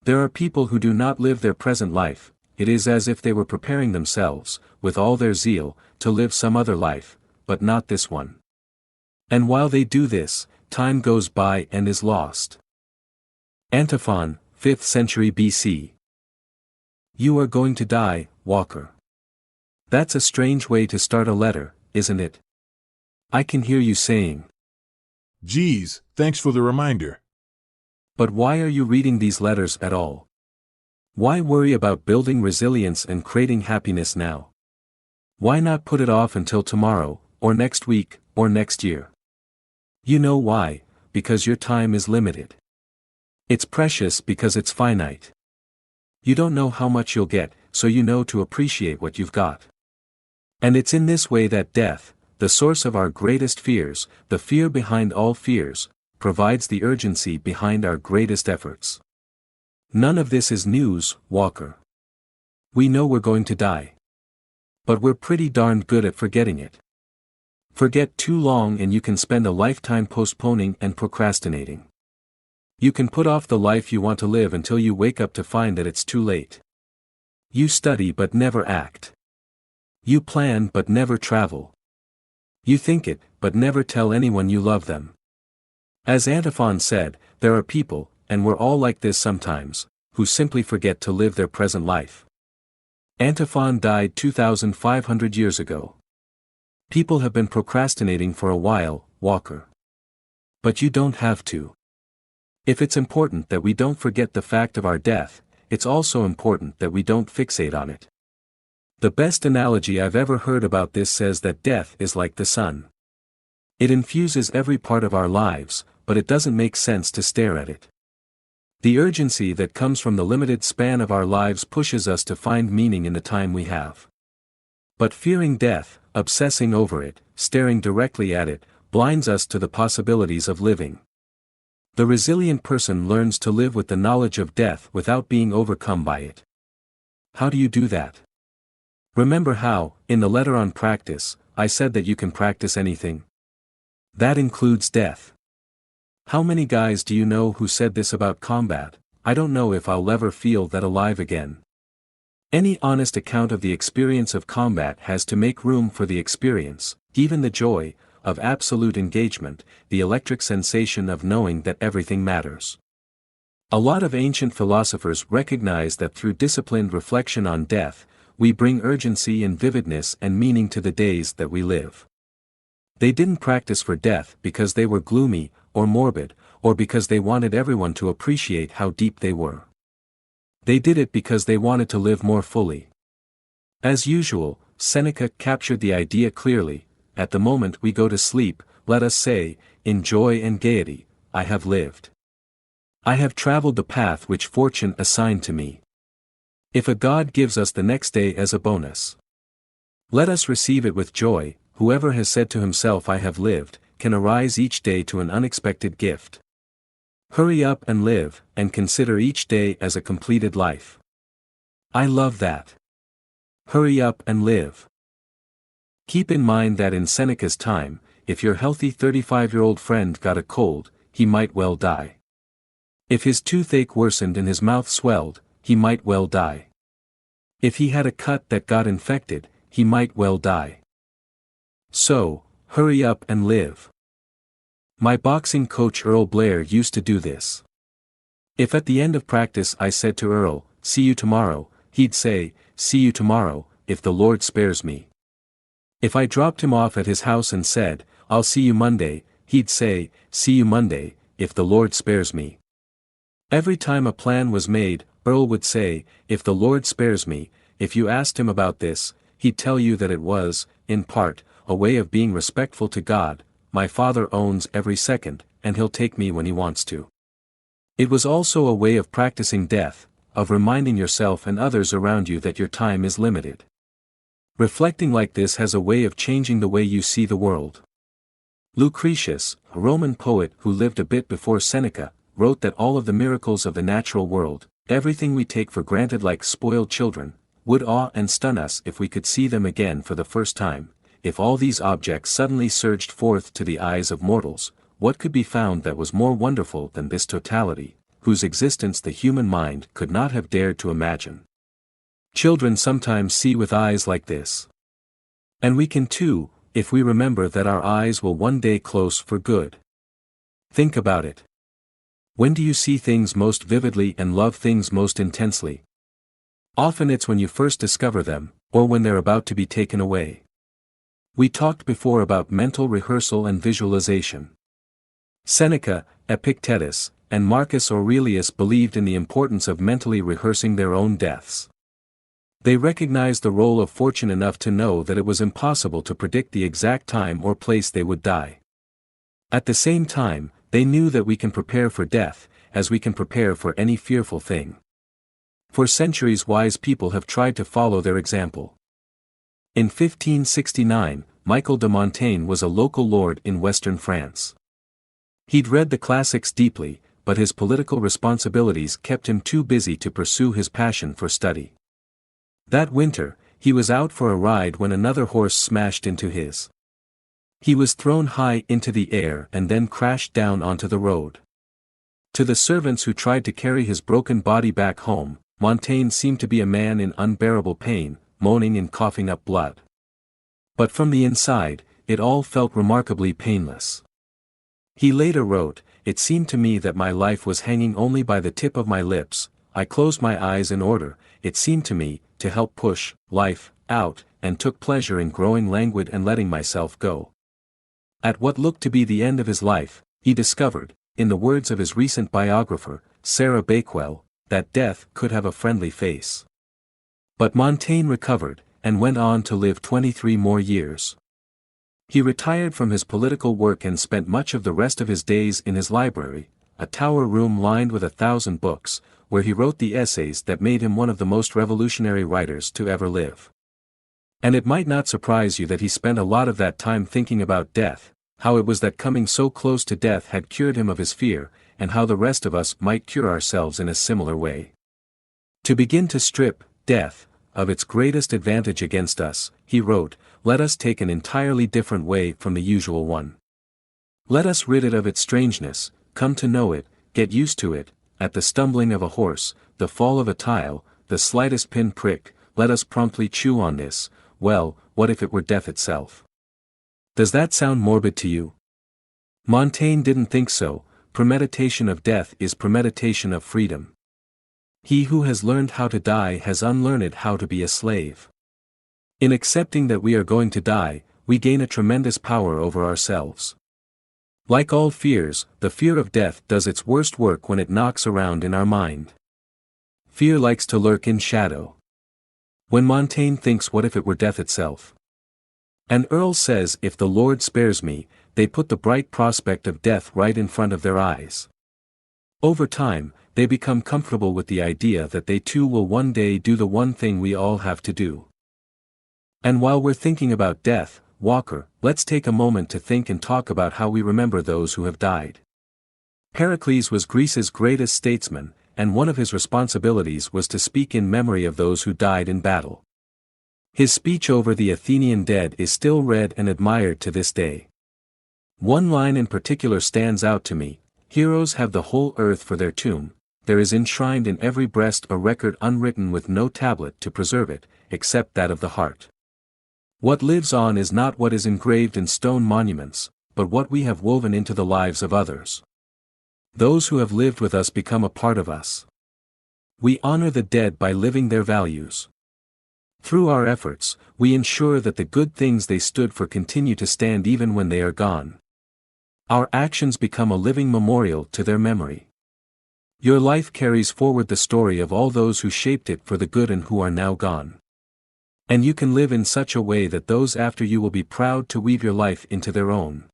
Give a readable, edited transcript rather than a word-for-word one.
There are people who do not live their present life. It is as if they were preparing themselves, with all their zeal, to live some other life, but not this one. And while they do this, time goes by and is lost. Antiphon, 5th century BC. You are going to die, Walker. That's a strange way to start a letter, isn't it? I can hear you saying. Geez, thanks for the reminder. But why are you reading these letters at all? Why worry about building resilience and creating happiness now? Why not put it off until tomorrow, or next week, or next year? You know why, because your time is limited. It's precious because it's finite. You don't know how much you'll get, so you know to appreciate what you've got. And it's in this way that death, the source of our greatest fears, the fear behind all fears, provides the urgency behind our greatest efforts. None of this is news, Walker. We know we're going to die. But we're pretty darned good at forgetting it. Forget too long and you can spend a lifetime postponing and procrastinating. You can put off the life you want to live until you wake up to find that it's too late. You study but never act. You plan but never travel. You think it, but never tell anyone you love them. As Antiphon said, there are people, and we're all like this sometimes, who simply forget to live their present life. Antiphon died 2,500 years ago. People have been procrastinating for a while, Walker. But you don't have to. If it's important that we don't forget the fact of our death, it's also important that we don't fixate on it. The best analogy I've ever heard about this says that death is like the sun. It infuses every part of our lives, but it doesn't make sense to stare at it. The urgency that comes from the limited span of our lives pushes us to find meaning in the time we have. But fearing death, obsessing over it, staring directly at it, blinds us to the possibilities of living. The resilient person learns to live with the knowledge of death without being overcome by it. How do you do that? Remember how, in the letter on practice, I said that you can practice anything? That includes death. How many guys do you know who said this about combat? I don't know if I'll ever feel that alive again. Any honest account of the experience of combat has to make room for the experience, even the joy, of absolute engagement, the electric sensation of knowing that everything matters. A lot of ancient philosophers recognize that through disciplined reflection on death, we bring urgency and vividness and meaning to the days that we live. They didn't practice for death because they were gloomy, or morbid, or because they wanted everyone to appreciate how deep they were. They did it because they wanted to live more fully. As usual, Seneca captured the idea clearly. At the moment we go to sleep, let us say, in joy and gaiety, I have lived. I have traveled the path which fortune assigned to me. If a God gives us the next day as a bonus, let us receive it with joy. Whoever has said to himself I have lived, can arise each day to an unexpected gift. Hurry up and live, and consider each day as a completed life. I love that. Hurry up and live. Keep in mind that in Seneca's time, if your healthy 35-year-old friend got a cold, he might well die. If his toothache worsened and his mouth swelled, he might well die. If he had a cut that got infected, he might well die. So, hurry up and live. My boxing coach Earl Blair used to do this. If at the end of practice I said to Earl, "See you tomorrow," he'd say, "See you tomorrow, if the Lord spares me." If I dropped him off at his house and said, "I'll see you Monday," he'd say, "See you Monday, if the Lord spares me." Every time a plan was made, Earl would say, "If the Lord spares me." If you asked him about this, he'd tell you that it was, in part, a way of being respectful to God. My Father owns every second, and he'll take me when he wants to. It was also a way of practicing death, of reminding yourself and others around you that your time is limited. Reflecting like this has a way of changing the way you see the world. Lucretius, a Roman poet who lived a bit before Seneca, wrote that all of the miracles of the natural world, everything we take for granted like spoiled children, would awe and stun us if we could see them again for the first time. If all these objects suddenly surged forth to the eyes of mortals, what could be found that was more wonderful than this totality, whose existence the human mind could not have dared to imagine. Children sometimes see with eyes like this. And we can too, if we remember that our eyes will one day close for good. Think about it. When do you see things most vividly and love things most intensely? Often it's when you first discover them, or when they're about to be taken away. We talked before about mental rehearsal and visualization. Seneca, Epictetus, and Marcus Aurelius believed in the importance of mentally rehearsing their own deaths. They recognized the role of fortune enough to know that it was impossible to predict the exact time or place they would die. At the same time, they knew that we can prepare for death, as we can prepare for any fearful thing. For centuries wise people have tried to follow their example. In 1569, Michael de Montaigne was a local lord in western France. He'd read the classics deeply, but his political responsibilities kept him too busy to pursue his passion for study. That winter, he was out for a ride when another horse smashed into his. He was thrown high into the air and then crashed down onto the road. To the servants who tried to carry his broken body back home, Montaigne seemed to be a man in unbearable pain, moaning and coughing up blood. But from the inside, it all felt remarkably painless. He later wrote, "It seemed to me that my life was hanging only by the tip of my lips. I closed my eyes in order, it seemed to me, to help push life out, and took pleasure in growing languid and letting myself go." At what looked to be the end of his life, he discovered, in the words of his recent biographer, Sarah Bakewell, that death could have a friendly face. But Montaigne recovered, and went on to live 23 more years. He retired from his political work and spent much of the rest of his days in his library, a tower room lined with 1,000 books, where he wrote the essays that made him one of the most revolutionary writers to ever live. And it might not surprise you that he spent a lot of that time thinking about death, how it was that coming so close to death had cured him of his fear, and how the rest of us might cure ourselves in a similar way. To begin to strip death of its greatest advantage against us, he wrote, let us take an entirely different way from the usual one. Let us rid it of its strangeness, come to know it, get used to it, at the stumbling of a horse, the fall of a tile, the slightest pin prick, let us promptly chew on this. Well, what if it were death itself? Does that sound morbid to you? Montaigne didn't think so. Premeditation of death is premeditation of freedom. He who has learned how to die has unlearned how to be a slave. In accepting that we are going to die, we gain a tremendous power over ourselves. Like all fears, the fear of death does its worst work when it knocks around in our mind. Fear likes to lurk in shadow. When Montaigne thinks, what if it were death itself? An earl says, if the Lord spares me, they put the bright prospect of death right in front of their eyes. Over time, they become comfortable with the idea that they too will one day do the one thing we all have to do. And while we're thinking about death, Walker, let's take a moment to think and talk about how we remember those who have died. Pericles was Greece's greatest statesman, and one of his responsibilities was to speak in memory of those who died in battle. His speech over the Athenian dead is still read and admired to this day. One line in particular stands out to me: heroes have the whole earth for their tomb, there is enshrined in every breast a record unwritten with no tablet to preserve it, except that of the heart. What lives on is not what is engraved in stone monuments, but what we have woven into the lives of others. Those who have lived with us become a part of us. We honor the dead by living their values. Through our efforts, we ensure that the good things they stood for continue to stand even when they are gone. Our actions become a living memorial to their memory. Your life carries forward the story of all those who shaped it for the good and who are now gone. And you can live in such a way that those after you will be proud to weave your life into their own.